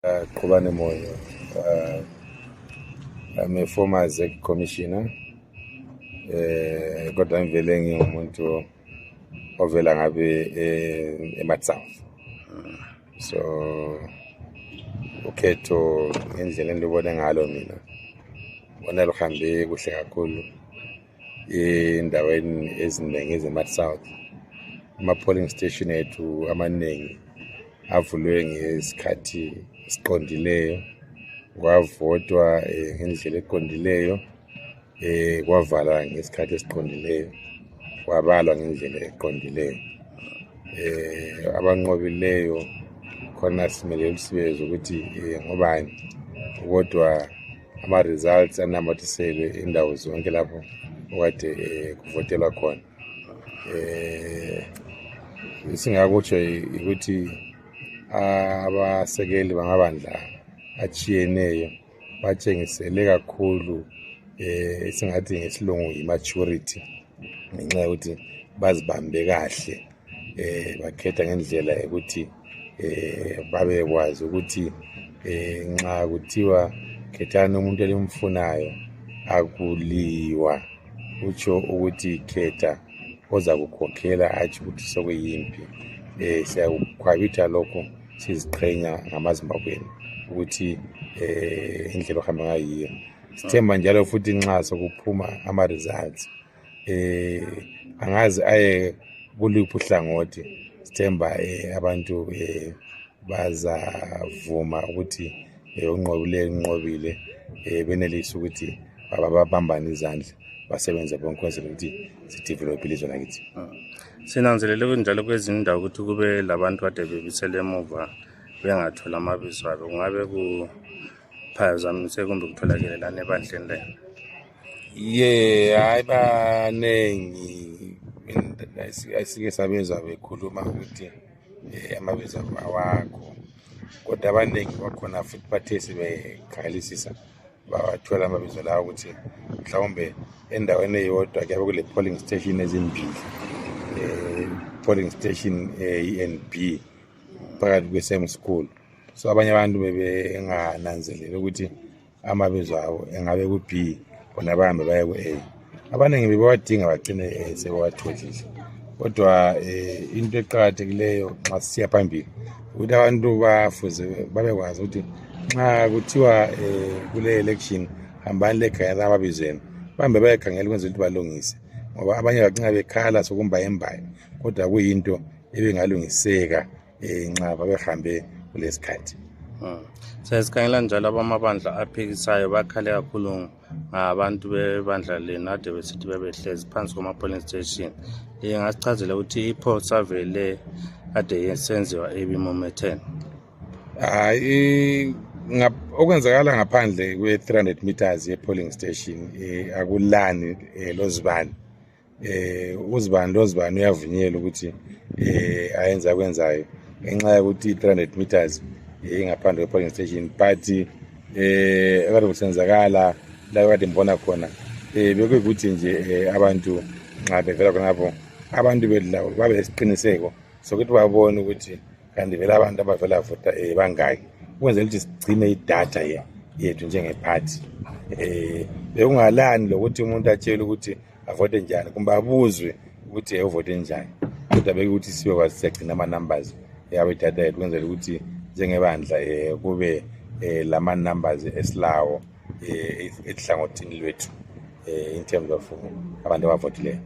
Qhubani Moyo. I'm a former exec commissioner. Kodwa ngivele ngingumuntu ovela ngabe eMatsaf. So ukhetho ngendlela endibone ngalo mina. Bona luhambe kuhle kakhulu endaweni eziningi ezeMatsaf. Ama-polling station ethu amaningi avulwe ngesikhathi esiqondileyo, kwavotwa ngendlela eqondileyo, kwavala ngesikhathi esiqondileyo, kwabalwa ngendlela eqondileyo. Abanqobileyo khona simele sibeze ukuthi ngobani, kodwa ama-results anamathiselwe indawo zonke lapho okade kuvotelwa khona. Singakutsho ukuthi abasekeli bamabandla achiyeneyo batshengisele kakhulu singathi ngesilungu i-maturity, ngenxa yokuthi bazibambe kahle, bakhetha ngendlela yokuthi babekwazi ukuthi nxa kuthiwa khethani umuntu elimfunayo akuliwa, utsho ukuthi khetha oza kukhokhela, hatshi ukuthi sokuyimpi. Siyakukhwabitha lokho, siziqhenya ngamaZimbabweni ukuthi indlela ohamba ngayiyo. Sithemba njalo futhi nxa sokuphuma ama-results angazi aye kuliphi uhlangothi, sithemba abantu bazavuma ukuthi unqobile benelise ukuthi babambane izandla, basebenze bonke ukwenzela ukuthi sidevelophe ilizwe lakithi. Sinanzelele kunjalo kwezinye indawo ukuthi kube labantu kade bebisele emuva bengathola amabizo abo. Kungabe kuphazamise kumbe kutholakele lana ebandleni leyo? Hayi banengi asike sabezwa bekhuluma ukuthi amabizo awakho, kodwa abaningi bakhona futhi bathe sebekhangalisisa bawathola amabizo lawo ukuthi mhlawumbe endaweni eyodwa kuyabe kule polling station ezimbili, polling station A and B phakathi kwe-same school. So abanye abantu bebengananzeleli ukuthi amabizo abo engabe ku-B, bona bahambe baye ku-A. Abaningi bebawadinga bagcine sebewatholile. Kodwa into eqakathekileyo nxa sisiya phambili ukuthi abantu bafuze babekwazi ukuthi nxa kuthiwa kule election hambani lekhangela amabizo enu, bahambe bayekhangela ukwenzela ukuthi balungise, ngoba abanye bagcina bekhala sokumbayembaye, kodwa kuyinto ebengalungiseka nxa babehambe kulesikhathi. Siyasikhangela njalo abamabandla aphikisayo bakhale kakhulu ngabantu bebandla lena ade besithi bebehlezi phansi kwama-polling station. Ngasichazela ukuthi i-poll survey le ade yesenziwa ebimumetheni. Okwenzakala ngaphandle kwe-300 meters ye-polling station akulani lozibani. Lozibani uyavunyelwa ukuthi ayenza akwenzayo ngenxa yokuthi 300 meters ingaphandle kwe-polling station. But ekade kusenzakala la kade mbona khona bekuyikuthi nje abantu nxa bevela khonapho, abantu bedlawo babe lesiqiniseko sokuthi babone ukuthi kanti vele abantu abavela vota bangaki, ukwenzela ukuthi sigcine idatha yethu njengephathi. Bekungalani lokuthi umuntu atshele ukuthi avote njani kumbe abuzwe ukuthi uvote njani, kodwa bekuthi sibekwazi siyagcina ama-numbers yabo idatha yethu, ukwenzela ukuthi njengebandla kube lama-numbers esilawo ehlangothini lwethu in terms of abantu abavotileyo.